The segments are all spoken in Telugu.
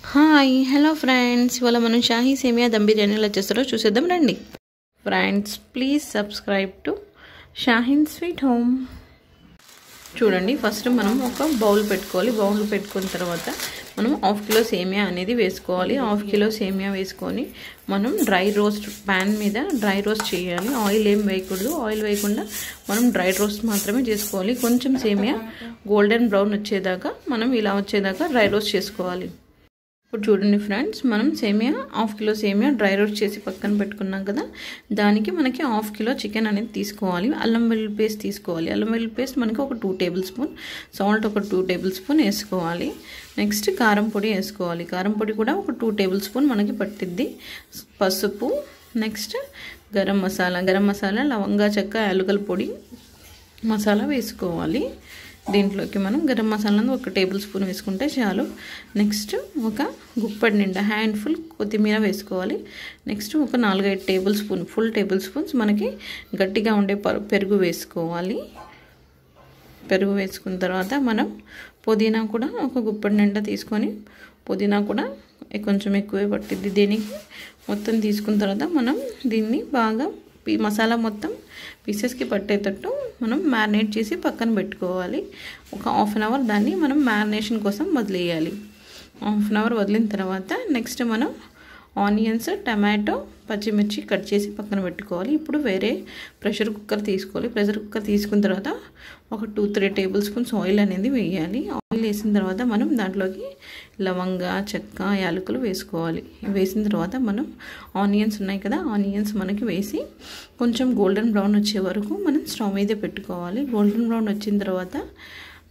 హాయ్ హలో ఫ్రెండ్స్, ఇవాళ మనం షాహీ సేమియా దమ్ బిర్యానీ ఎలా చేస్తారో చూసేద్దాం రండి. Friends, please subscribe to Shaheen sweet home. చూడండి, ఫస్ట్ మనం ఒక బౌల్ పెట్టుకోవాలి. బౌల్ పెట్టుకున్న తర్వాత మనం 1/2 కిలో సేమియా అనేది వేసుకోవాలి. 1/2 కిలో సేమియా వేసుకొని మనం డ్రై రోస్ట్ ప్యాన్ మీద డ్రై రోస్ట్ చేయాలి. ఆయిల్ ఏం వేయకూడదు. ఆయిల్ వేయకుండా మనం డ్రై రోస్ట్ మాత్రమే చేసుకోవాలి. కొంచెం సేమియా గోల్డెన్ బ్రౌన్ వచ్చేదాకా మనం ఇలా వచ్చేదాకా డ్రై రోస్ట్ చేసుకోవాలి. ఇప్పుడు చూడండి ఫ్రెండ్స్, మనం సేమియా 1/2 కిలో సేమియా డ్రై రోస్ట్ చేసి పక్కన పెట్టుకున్నాం కదా, దానికి మనకి 1/2 కిలో చికెన్ అనేది తీసుకోవాలి. అల్లం వెల్లుల్లి పేస్ట్ తీసుకోవాలి. అల్లం వెల్లుల్లి పేస్ట్ మనకి ఒక 2 టేబుల్ స్పూన్, సాల్ట్ ఒక 2 టేబుల్ స్పూన్ వేసుకోవాలి. నెక్స్ట్ కారం పొడి వేసుకోవాలి. కారం పొడి కూడా ఒక 2 టేబుల్ స్పూన్ మనకి పట్టిద్ది. పసుపు, నెక్స్ట్ గరం మసాలా, లవంగా చెక్క, యాలకుల పొడి మసాలా వేసుకోవాలి. దీంట్లోకి మనం గరం మసాలాను ఒక టేబుల్ స్పూన్ వేసుకుంటే చాలు. నెక్స్ట్ ఒక గుప్పడి నిండా హ్యాండ్ఫుల్ కొత్తిమీర వేసుకోవాలి. నెక్స్ట్ ఒక 4-5 table spoon, full table spoons మనకి గట్టిగా ఉండే పెరుగు వేసుకోవాలి. పెరుగు వేసుకున్న తర్వాత మనం పుదీనా కూడా ఒక గుప్పడి నిండా తీసుకొని, పుదీనా కూడా కొంచెం ఎక్కువే పట్టిద్ది దీనికి. మొత్తం తీసుకున్న తర్వాత మనం దీన్ని బాగా మసాలా మొత్తం పీసెస్కి పట్టేటట్టు మనం మ్యారినేట్ చేసి పక్కన పెట్టుకోవాలి. ఒక 1/2 అవర్ దాన్ని మనం మ్యారినేషన్ కోసం వదిలేయాలి. 1/2 అవర్ వదిలిన తర్వాత నెక్స్ట్ మనం ఆనియన్స్, టమాటో, పచ్చిమిర్చి కట్ చేసి పక్కన పెట్టుకోవాలి. ఇప్పుడు వేరే ప్రెషర్ కుక్కర్ తీసుకోవాలి. ప్రెషర్ కుక్కర్ తీసుకున్న తర్వాత ఒక 2-3 టేబుల్ స్పూన్స్ ఆయిల్ అనేది వేయాలి. ఆయిల్ వేసిన తర్వాత మనం దాంట్లోకి లవంగా, చెక్క, యాలకులు వేసుకోవాలి. వేసిన తర్వాత మనం ఆనియన్స్ ఉన్నాయి కదా, ఆనియన్స్ మనకి వేసి కొంచెం గోల్డెన్ బ్రౌన్ వచ్చే వరకు మనం స్టవ్ మీద పెట్టుకోవాలి. గోల్డెన్ బ్రౌన్ వచ్చిన తర్వాత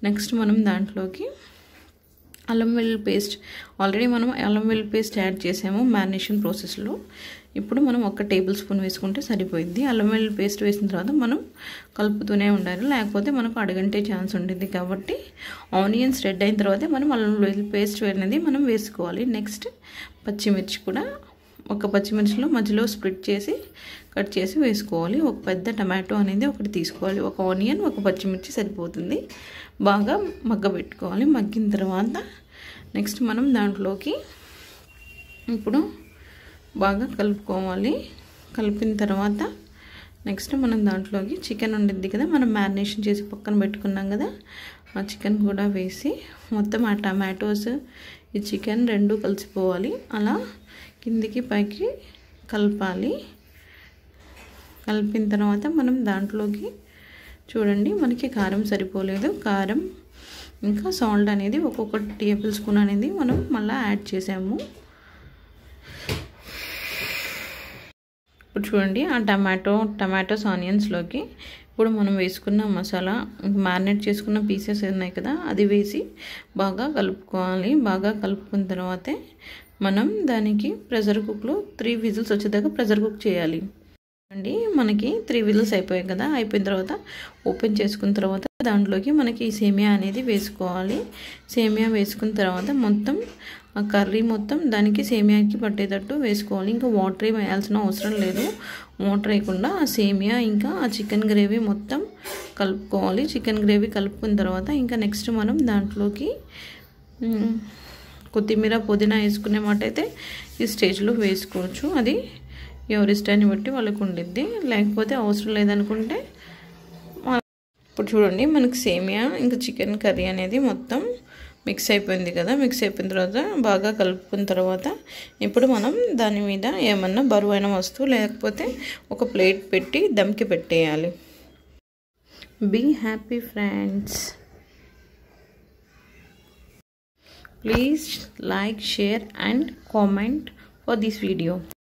నెక్స్ట్ మనం దాంట్లోకి అల్లం వెల్లుల్లి పేస్ట్, ఆల్రెడీ మనం అల్లం వెల్లుల్లి పేస్ట్ యాడ్ చేసాము మ్యారినేషన్ ప్రాసెస్లో. ఇప్పుడు మనం 1 టేబుల్ స్పూన్ వేసుకుంటే సరిపోయింది. అల్లం వెల్లుల్లి పేస్ట్ వేసిన తర్వాత మనం కలుపుతూనే ఉండాలి, లేకపోతే మనకు అడగంటే ఛాన్స్ ఉంటుంది. కాబట్టి ఆనియన్స్ రెడ్ అయిన తర్వాతే మనం అల్లం వెల్లుల్లి పేస్ట్ అనేది మనం వేసుకోవాలి. నెక్స్ట్ పచ్చిమిర్చి కూడా ఒక పచ్చిమిర్చిలో మధ్యలో స్ప్లిట్ చేసి కట్ చేసి వేసుకోవాలి. ఒక పెద్ద టమాటో అనేది ఒకటి తీసుకోవాలి. ఒక ఆనియన్, ఒక పచ్చిమిర్చి సరిపోతుంది. బాగా మగ్గబెట్టుకోవాలి. మగ్గిన తర్వాత నెక్స్ట్ మనం దాంట్లోకి ఇప్పుడు బాగా కలుపుకోవాలి. కలిపిన తర్వాత నెక్స్ట్ మనం దాంట్లోకి చికెన్ ఉండిద్ది కదా, మనం మ్యారినేషన్ చేసి పక్కన పెట్టుకున్నాం కదా, ఆ చికెన్ కూడా వేసి మొత్తం ఆ టమాటోస్, ఈ చికెన్ రెండు కలిసిపోవాలి. అలా కిందికి పైకి కలపాలి. కలిపిన తర్వాత మనం దాంట్లోకి చూడండి, మనకి కారం సరిపోలేదు, కారం ఇంకా సాల్ట్ అనేది ఒక్కొక్క టేబుల్ స్పూన్ అనేది మనం మళ్ళీ యాడ్ చేసాము. ఇప్పుడు చూడండి, ఆ టమాటోస్ ఆనియన్స్లోకి ఇప్పుడు మనం వేసుకున్న మసాలా, మ్యారినేట్ చేసుకున్న పీసెస్ ఉన్నాయి కదా, అది వేసి బాగా కలుపుకోవాలి. బాగా కలుపుకున్న తర్వాతే మనం దానికి ప్రెషర్ కుక్కర్లో 3 విజిల్స్ వచ్చేదాకా ప్రెషర్ కుక్ చేయాలి. అండి, మనకి 3 విజిల్స్ అయిపోయాయి కదా, అయిపోయిన తర్వాత ఓపెన్ చేసుకున్న తర్వాత దాంట్లోకి మనకి ఈ సేమియా అనేది వేసుకోవాలి. సేమియా వేసుకున్న తర్వాత మొత్తం ఆ కర్రీ మొత్తం దానికి సేమియాకి పట్టేటట్టు వేసుకోవాలి. ఇంకా వాటర్ వేయాల్సిన అవసరం లేదు. వాటర్ వేయకుండా ఆ సేమియా ఇంకా ఆ చికెన్ గ్రేవీ మొత్తం కలుపుకోవాలి. చికెన్ గ్రేవీ కలుపుకున్న తర్వాత ఇంకా నెక్స్ట్ మనం దాంట్లోకి కొత్తిమీర, పుదీనా వేసుకునే మాట అయితే ఈ స్టేజ్లో వేసుకోవచ్చు. అది ఎవరి ఇష్టాన్ని బట్టి వాళ్ళకు ఉండిద్ది, లేకపోతే అవసరం లేదనుకుంటే. ఇప్పుడు చూడండి, మనకి సేమియా ఇంకా చికెన్ కర్రీ అనేది మొత్తం మిక్స్ అయిపోయింది కదా. మిక్స్ అయిపోయిన తర్వాత బాగా కలుపుకున్న తర్వాత ఇప్పుడు మనం దాని మీద ఏమన్నా బరువైన వస్తువు లేకపోతే ఒక ప్లేట్ పెట్టి దమ్కి పెట్టేయాలి. Be happy friends. Please like, share and comment for this video.